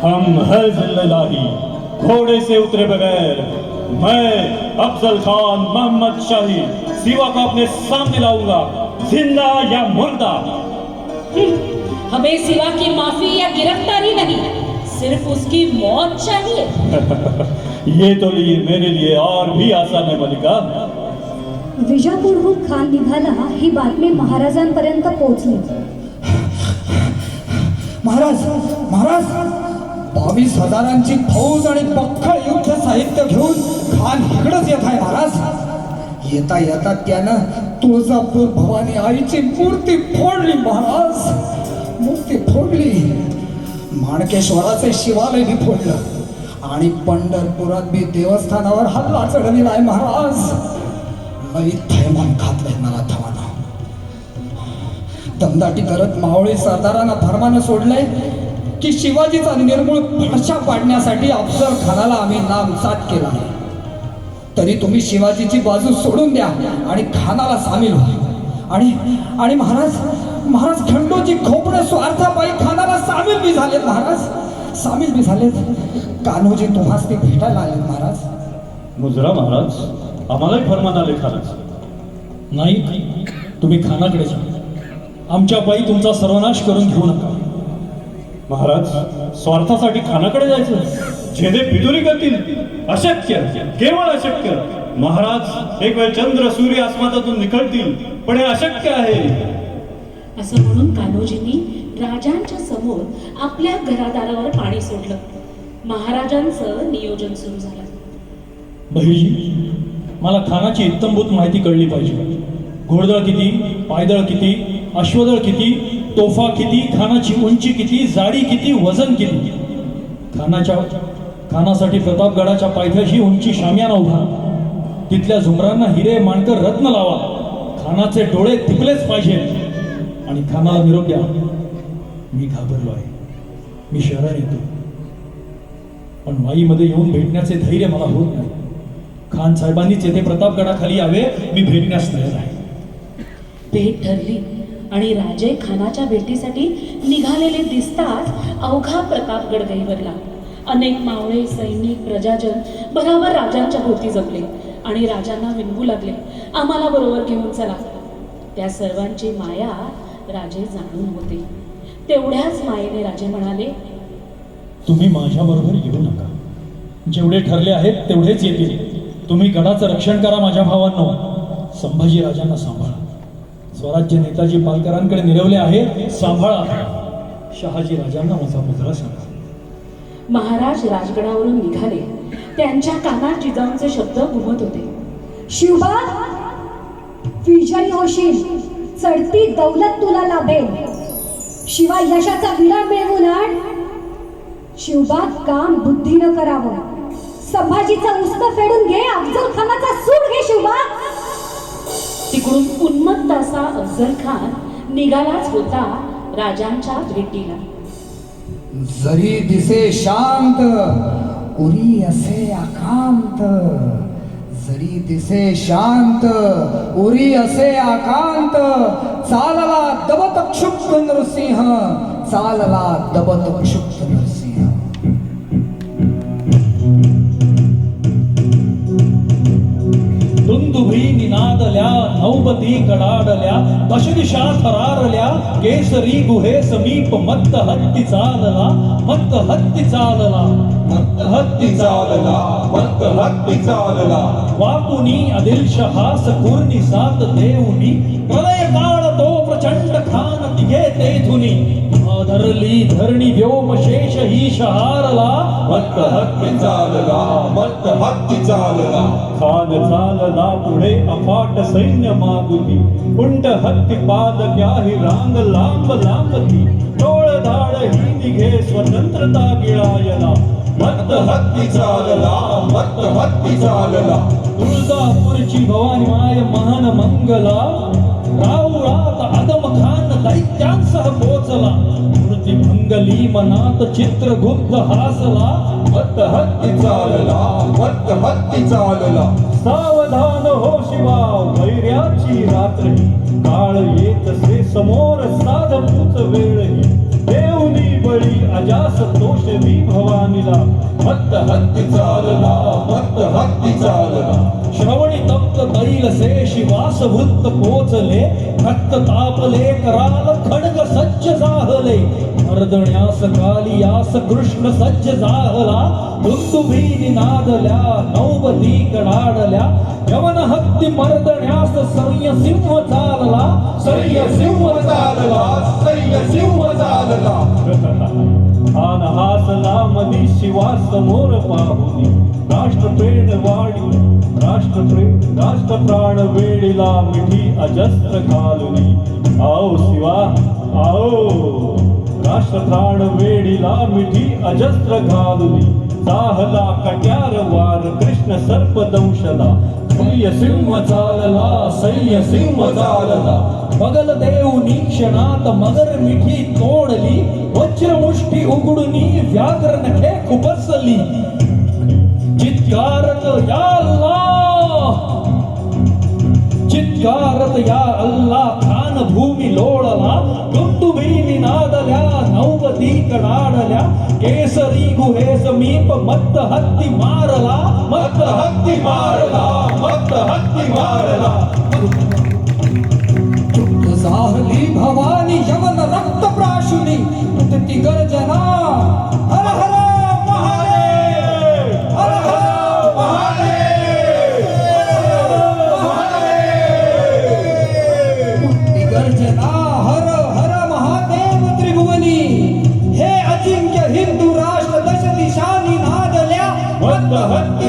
हम है जिल्लल्लाही, घोड़े से उतरे बगैर मैं अफजल खान मोहम्मद शाही सिवा को अपने सामने लाऊंगा, जिंदा या मुर्दा। हमें सिवा की माफी या गिरफ्तारी नहीं, सिर्फ उसकी मौत चाहिए। ये तो लिए मेरे लिए और भी आसान है मलिका। विजापूरहून खान निघाला ही बातमी महाराजांपर्यंत पोहोचली. महाराज महाराज 22,000ची फौज आणि बक्कळ युद्ध साहित्य घेऊन खान इकडंच येत आहे महाराज. येता येता त्यानं तुळजापूर भवानी आईची मूर्ती फोडली महाराज, मूर्ती फोडली. माणकेश्वराचे शिवालय बी फोडलं आणि पंढरपुरात बी देवस्थानावर हल्ला चढविला आहे महाराज. लई थैमान घातलंय मला थवाना. दमदाटी करत मावळी सरदारांना फरमानं सोडलंय की शिवाजीचा निर्मूळ फडशा पाडण्यासाठी अफजल खानाला आम्ही नामसात केला आहे. तरी तुम्ही शिवाजीची बाजू सोडून द्या आणि खानाला सामील व्हा. आणि महाराज महाराज खंडोजी खोपडे स्वार्थापायी खानाला सामील बी झालेत महाराज, सामील बी झालेत. कान्होजी तुम्हास ते भेटायला आलेत महाराज. मुजरा महाराज, आम्हालाही फरमान आले खानाच. नाही, तुम्ही खानाकडे जा. आमच्या पायी तुमचा सर्वनाश करून घेऊ नका. महाराज, स्वार्थासाठी खानाकडे जायचं, झेदे पितुरी करतील, अशक्य, केवळ अशक्य. महाराज, एक वेळ चंद्र सूर्य आसमानातून निखळतील, पण हे अशक्य आहे. असं म्हणून कान्होजींनी राजांच्या समोर आपल्या घरादारावर पाणी सोडलं. महाराजांचं नियोजन सुरू झालं. बहिर्जी, मला खानाची इत्तमभूत माहिती कळली पाहिजे. घोडदळ किती, पायदळ किती, अश्वदळ किती, तोफा किती, खानाची उंची किती, जाडी किती, वजन किती. खानासाठी प्रतापगडाच्या पायथ्याशी उंची शामियाना उभा, तिथल्या झुमरांना हिरे माणकर रत्न लावा. खानाचे डोळे तिकलेच पाहिजे. आणि खानाला निरोप द्या, मी घाबरलो आहे, मी शरण येतो, पण वाईमध्ये येऊन भेटण्याचे धैर्य मला होत नाही. खान साहेबांनीच येथे प्रतापगडाखाली यावे, मी भेटण्यास तयार आहे. भेट ठरली आणि राजे खानाच्या भेटीसाठी निघालेले दिसताच अवघा प्रतापगड गहिवरला. अनेक मावळे, सैनिक, प्रजाजन बरोबर राजांच्या भोवती जमले आणि राजांना विनवू लागले, आम्हाला बरोबर घेऊन चला. त्या सर्वांची माया राजे जाणून होते. तेवढ्याच मायेने राजे म्हणाले, तुम्ही माझ्या बरोबर येऊ नका. जेवढे ठरले आहेत तेवढेच येतील. तुम्ही गडाचं रक्षण करा माझ्या भावांनो. संभाजी राजांना सांभाळा. स्वराज्य नेताजी पालकरांकडे निरवले आहे, सांभाळा. शहाजी राजांना माझा मुजरा सांगा. महाराज राजगडावरून निघाले. त्यांच्या कानात जिजाऊंचे शब्द घुमत होते. शिवबा, विजयी होशील, चढती दौलत तुला लाभेल, शिवाय यशाचा विडा मिळवून आण. शिवबा, काम बुद्धीनं करावं. संभाजीचा उस्त फेडून घे, अफजल खानाचा सूड घे. शिवबा, तिकडून उन्मत्त असा अफजल खान निघालाच होता राजांच्या भेटीला. जरी दिसे शांत, उरी असे आकांत. जरी दिसे शांत, उरी असे आकांत. चालला दबत क्षुब्ध नरसिंह, चालला दबत क्षुब्ध नरसिंह. दुंदुभी निनादल्या, नौबती कडाडल्या, दशदिशा थरारल्या. केसरी गुहे समीप मत्त हत्ती चालला, मत्त हत्ती चालला, मत्त हत्ती चालला, मत्त हत्ती चालला. वाकुनी आदिलशहा सकुर्नी सात देऊनी, प्रलय काळ तो प्रचंड खान तिघे तेथुनी. धरली धरणी व्योम शेष ही शहारला, मत्त हत्ती चालला, मत्त हत्ती चालला. खान चालला पुढे अफाट सैन्य मागुती, उंट हत्ती पादक्या ही रांग लांब लांबती. डोळ धाड ही निघे स्वतंत्रता गिळायला, मत्त हत्ती चालला, मत्त हत्ती चालला. तुळजापूरची भवानी माय महान मंगला, राऊळात आदम खान दैत्यांसह पोचला. मूर्ती भंगली मनात चित्रगुप्त हासला, मत्त हत्ती चालला, मत्त हत्ती चालला. सावधान हो शिवा, वैर्याची रात्र, काळ येत से समोर साधपूच वेळ. देऊनी बळी अजास तोषवी भवानीला मत्त हत्ती चालला मत्त हत्ती चालला श्रवणी तप्त तैल से शिवास वृत्त पोचले रक्त तापले कराल खड्ग सज्ज जाहले मर्दण्यास कालियास कृष्ण सज्ज जाहला दुंदुभी नादल्या नौबती कडाडल्या यवन हत्ती मर्दण्यास सैन्य सिंह चालला सैन्य सिंह चालला सैन्य सिंह चालला आन हासला मधी शिवा समोर पाहुनी राष्ट्रप्रेम वाढी राष्ट्रप्राण वेळीला मिठी अजस्त्र घालुनी आओ शिवा आओ राष्ट्रप्राण वेळीला मिठी अजस्त्र घालुनी चाहला कट्यार वार कृष्ण सर्प दंशला सैन्य सिंह चालला सैन्य सिंह चालला बगल देऊनी क्षणात मगर मिठी तोडली वज्रमुष्टी उघडुनी व्याघ्र नखे खुपसली चित्कारत या अल्लाह चित्कारत या अल्लाह खान भूमी लोळला दुंदुभी निनादल्या नौबती कडाडल्या केसरी गुहे समीप मत्त हत्ती मारला मत्त हत्ती मारला मत्त हत्ती मारला जाहली भवानी यवन रक्त प्राशुनी ती गर्जना हर हर महादेव हर हर महादेव ती गर्जना हर हर महादेव त्रिभुवनी हे अजिंक्य हिंदू राष्ट्र दश दिशानी नादल्या मत्त हत्ती